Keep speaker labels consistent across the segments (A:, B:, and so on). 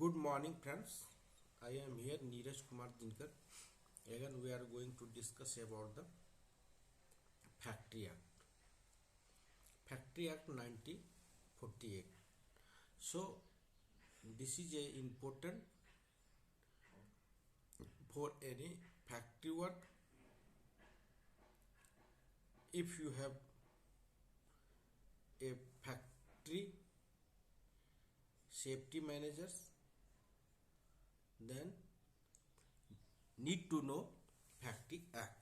A: Good morning, friends. I am here, Neeraj Kumar Dinkar. Again, we are going to discuss about the Factory Act. Factory Act 1948. So, this is a important for any factory work. If you have a factory safety managers, then need to know Factory Act.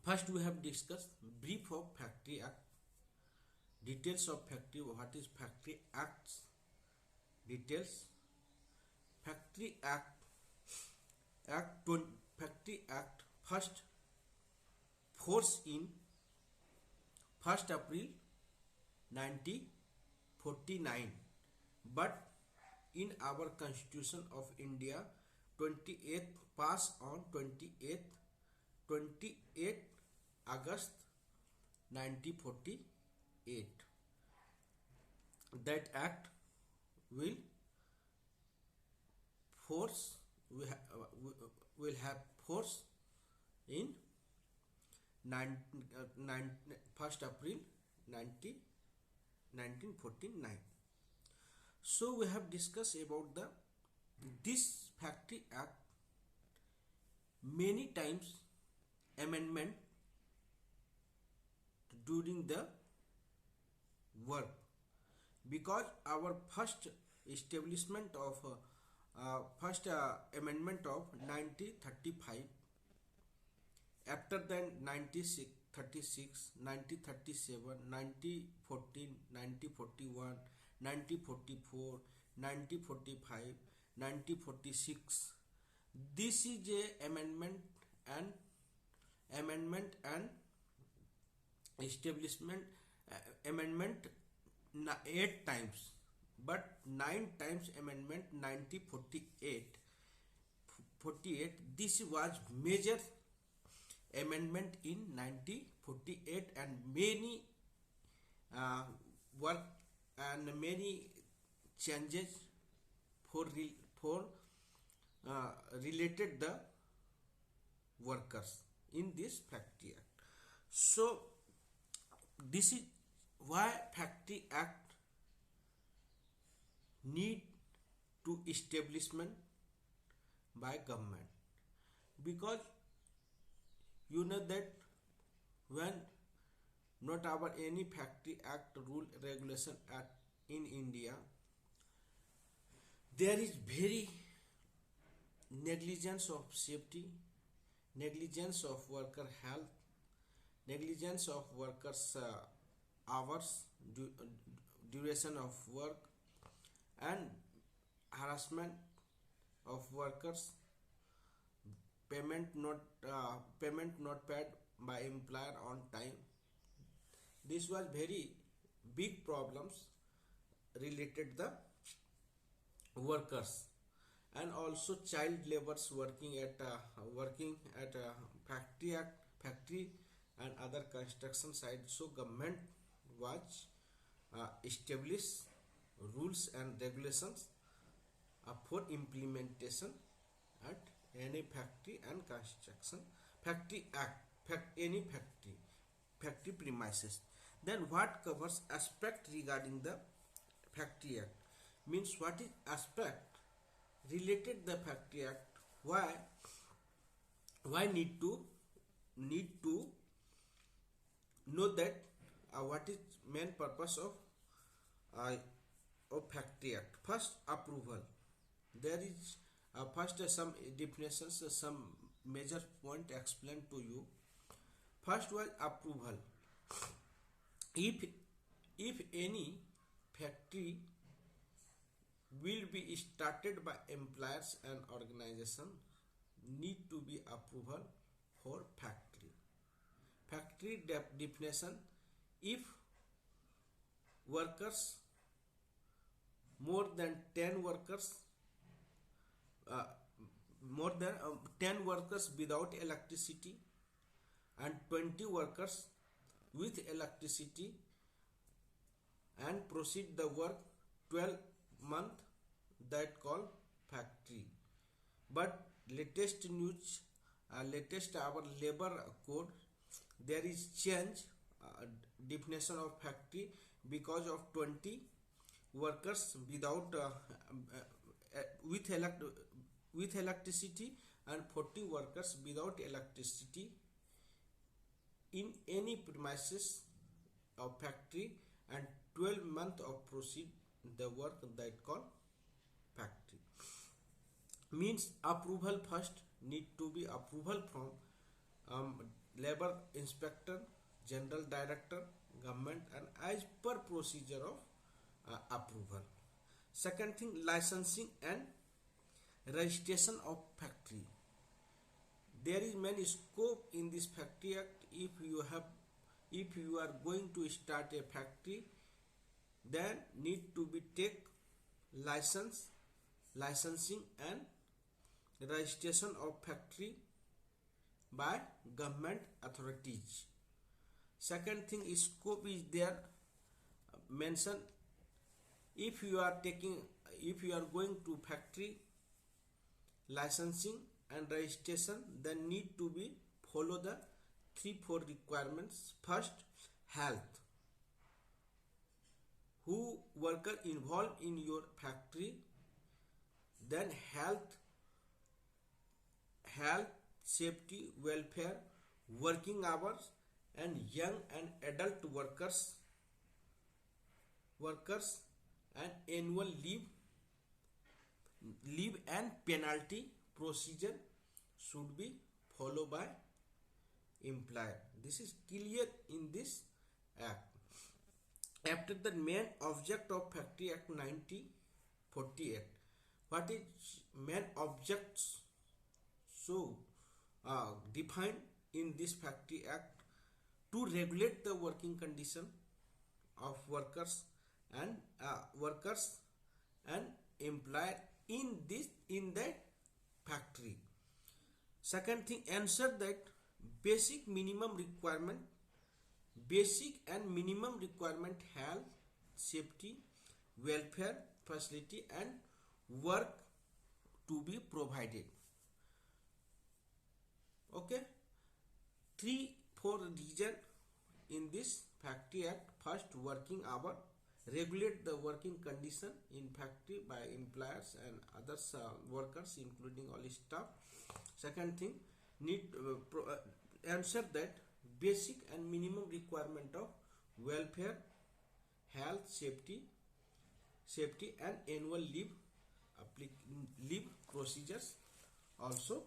A: First, we have discussed brief of Factory Act, details of factory, what is Factory Acts, details, Factory Act, Factory Act first force in 1st April 1949, but in our Constitution of India 28th pass on 28 August 1948. That act will have force in 1st April 1949. So we have discussed about this Factory Act many times amendment during the work, because our first establishment of first amendment of 1935, after then 1936, 1937, 1914, 1941, 1944, 1945, 1946. This is a amendment and establishment amendment 8 times, but 9 times amendment 1948. This was major amendment in 1948, and many work and many changes for related the workers in this Factory Act. So this is why Factory Act need to establishment by government, because you know that when not our any Factory Act rule regulation act in India, there is very negligence of safety, negligence of worker health, negligence of workers hours, duration of work, and harassment of workers, payment not paid by employer on time. This was very big problems related the workers, and also child laborers working at factory and other construction site. So government was establish rules and regulations for implementation at any factory and construction. Factory Act, any factory premises. Then what covers aspect regarding the Factory Act, means what is aspect related the Factory Act, why need to know that what is main purpose of Factory Act. First, approval. There is first some definitions, some major point explained to you. First was approval. If any factory will be started by employers and organization, need to be approval for factory. Factory definition: if workers, more than 10 workers, more than 10 workers without electricity and 20 workers with electricity, and proceed the work 12 month that called factory. But latest news, latest our labor code, there is change definition of factory because of 20 workers without with with electricity and 40 workers without electricity in any premises of factory, and 12 months of proceed the work that called factory. Means approval first need to be approval from labor inspector, general director, government, and as per procedure of approval. Second thing, licensing and registration of factory. There is many scope in this factory act. If you are going to start a factory, then need to be take licensing and registration of factory by government authorities. Second thing is scope is there mention. If you are going to factory licensing and registration, then need to be follow the 3-4 requirements. First, health. Who worker involved in your factory, then health, safety, welfare, working hours, and young and adult workers and annual leave and penalty procedure should be followed by employer. This is clear in this act. After the main object of Factory Act 1948, what is main objects? So defined in this Factory Act to regulate the working condition of workers and employer in the factory. Second thing, ensure that basic and minimum requirement health, safety, welfare facility and work to be provided. Okay, 3-4 reason in this Factory Act. First, working hour, regulate the working condition in factory by employers and others workers including all staff. Second thing, need ensure that basic and minimum requirement of welfare, health, safety and annual leave procedures also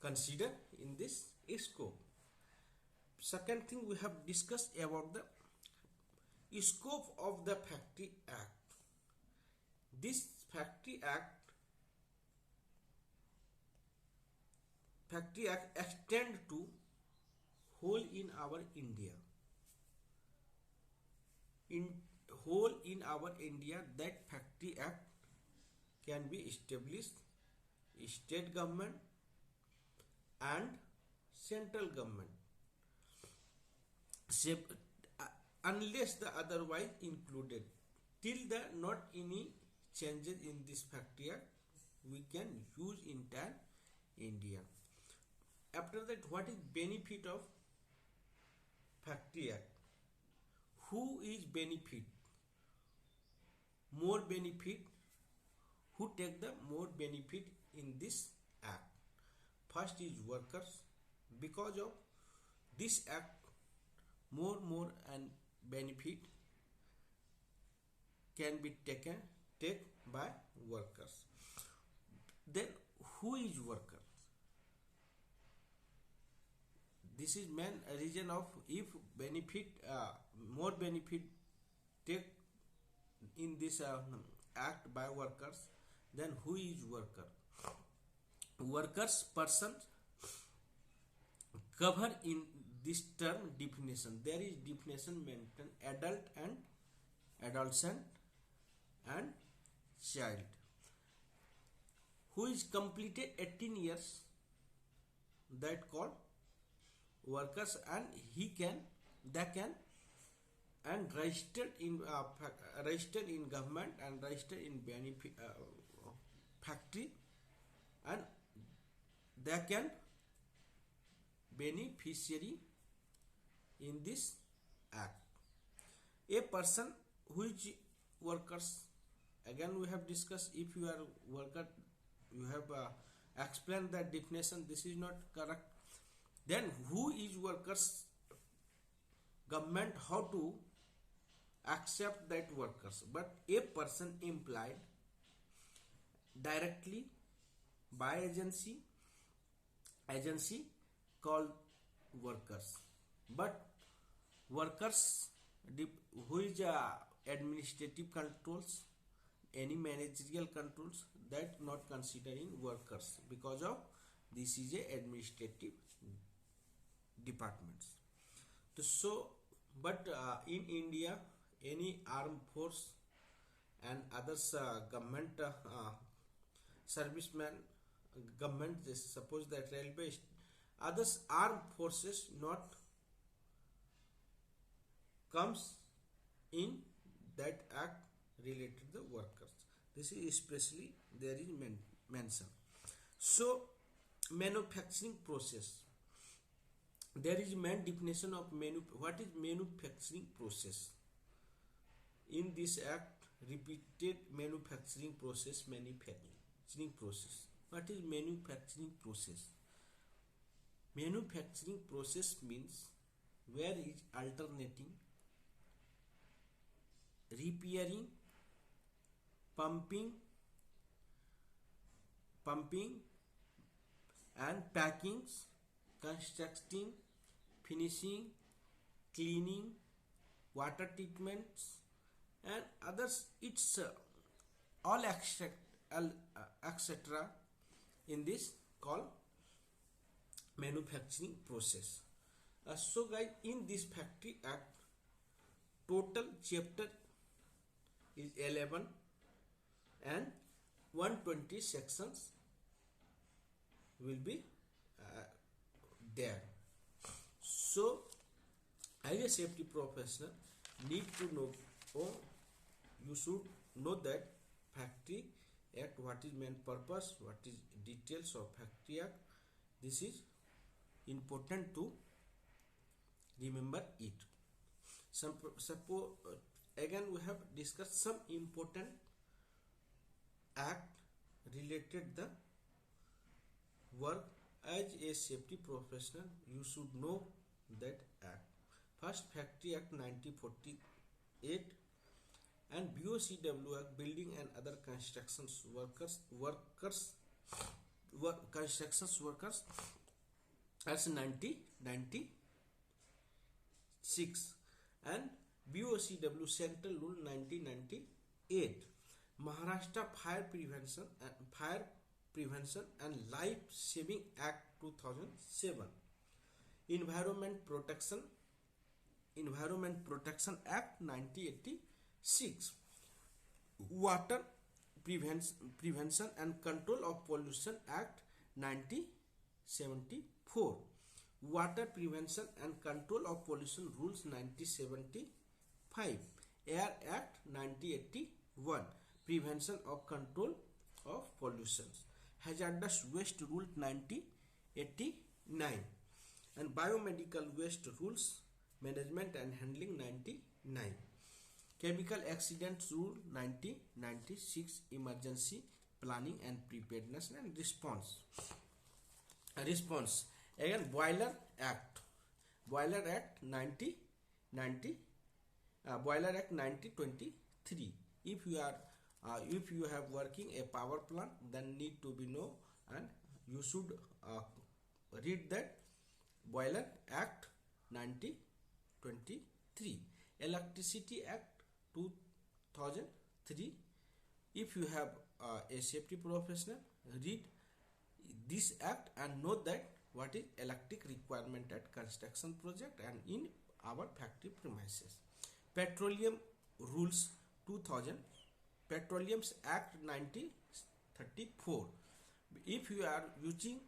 A: consider in this scope. Second thing, we have discussed about the scope of the Factory Act. This Factory Act extend to whole in our India. In whole in our India, that Factory Act can be established state government and central government, unless the otherwise included. Till the not any changes in this Factory Act, we can use entire India. After that, what is benefit of Factory Act? Who is benefit? More benefit. Who take the more benefit in this act? First is workers. Because of this act, more and benefit can be take by workers. Then who is worker? This is main reason of if benefit more benefit take in this act by workers, then who is worker? Workers person cover in this term definition. There is definition maintained: adult and adolescent and child who is completed 18 years, that called workers, and they can and registered in government and registered in factory, and they can beneficiary in this act. A person which workers, again we have discussed, if you are worker, you have explained that definition, this is not correct. Then who is workers? Government how to accept that workers, but a person employed directly by agency called workers, but workers who is administrative controls, any managerial controls, that not considering workers, because of this is a administrative departments. So but in India, any armed force and others government servicemen, government, suppose that railway, others armed forces not comes in that act related to the workers. This is especially there is mention. So manufacturing process, there is main definition of what is manufacturing process. In this act, repeated manufacturing process. What is manufacturing process? Manufacturing process means where is alternating, repairing, pumping and packings, constructing, finishing, cleaning, water treatments and others. It's all etc. in this called manufacturing process. So guys, in this Factory Act, total chapter is 11 and 120 sections will be there. So as a safety professional need to know, or you should know that Factory Act, what is main purpose, what is details of Factory Act. This is important to remember it. Suppose again we have discussed some important act related the work. As a safety professional, you should know that act. First, Factory Act 1948 and BOCW Act, Building and Other Constructions Constructions Workers as 1996 and BOCW Central Rule 1998, Maharashtra Fire Prevention and Life Saving Act 2007, Environment Protection Act 1986, Water Prevention and Control of Pollution Act 1974, Water Prevention and Control of Pollution Rules 1975, Air Act 1981, Prevention of Control of Pollutions, Hazardous Waste Rule 1989 and Biomedical Waste Rules Management and Handling 99, Chemical Accidents Rule 1996, Emergency Planning and Preparedness and Response. Again, Boiler Act 1923. If you have working a power plant, then need to be know, and you should read that Boiler Act 1923. Electricity Act 2003. If you have a safety professional, read this act and know that what is electric requirement at construction project and in our factory premises. Petroleum Rules 2000, Petroleums Act 1934. If you are using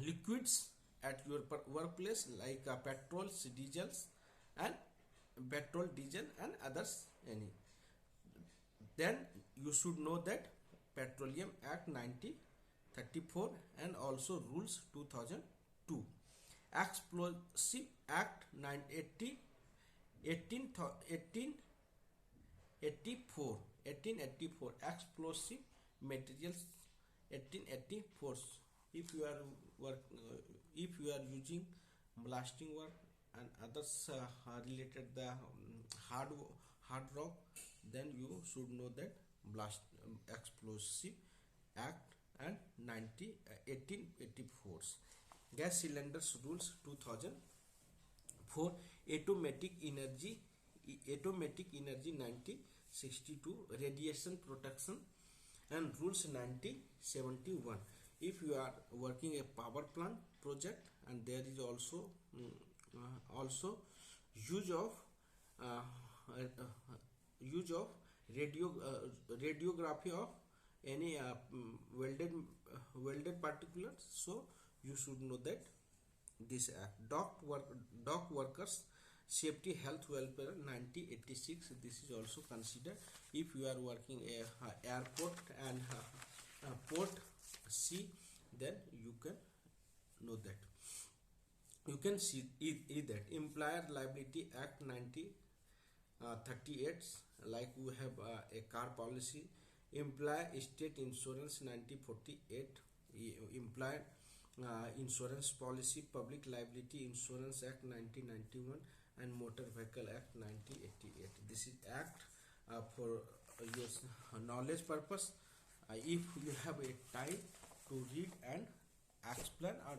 A: liquids at your workplace like petrols, diesels and petrol, diesel and others any. Then you should know that Petroleum Act 1934 and also Rules 2002, Explosive Act 1884, Explosive Materials 1884. If you are if you are using blasting work and others related the hard rock, then you should know that Explosive Act and 1884. Gas Cylinders Rules 2004, Atomic Energy 1962, Radiation Protection and Rules 1971. If you are working a power plant project and there is also use of radiography of any welded particulars, so you should know that this act. Dock Workers Safety Health Welfare 1986, this is also considered. If you are working a airport and port sea, then you can know that. You can see that Employer Liability Act 1938, like we have a car policy. Employer State Insurance 1948, Employer Insurance Policy, Public Liability Insurance Act 1991 and Motor Vehicle Act 1988. This is act for your knowledge purpose. If you have a time to read and explain or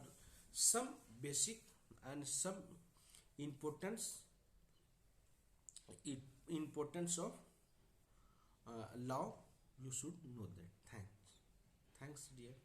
A: some basic and some importance of law, you should know that. Thanks dear.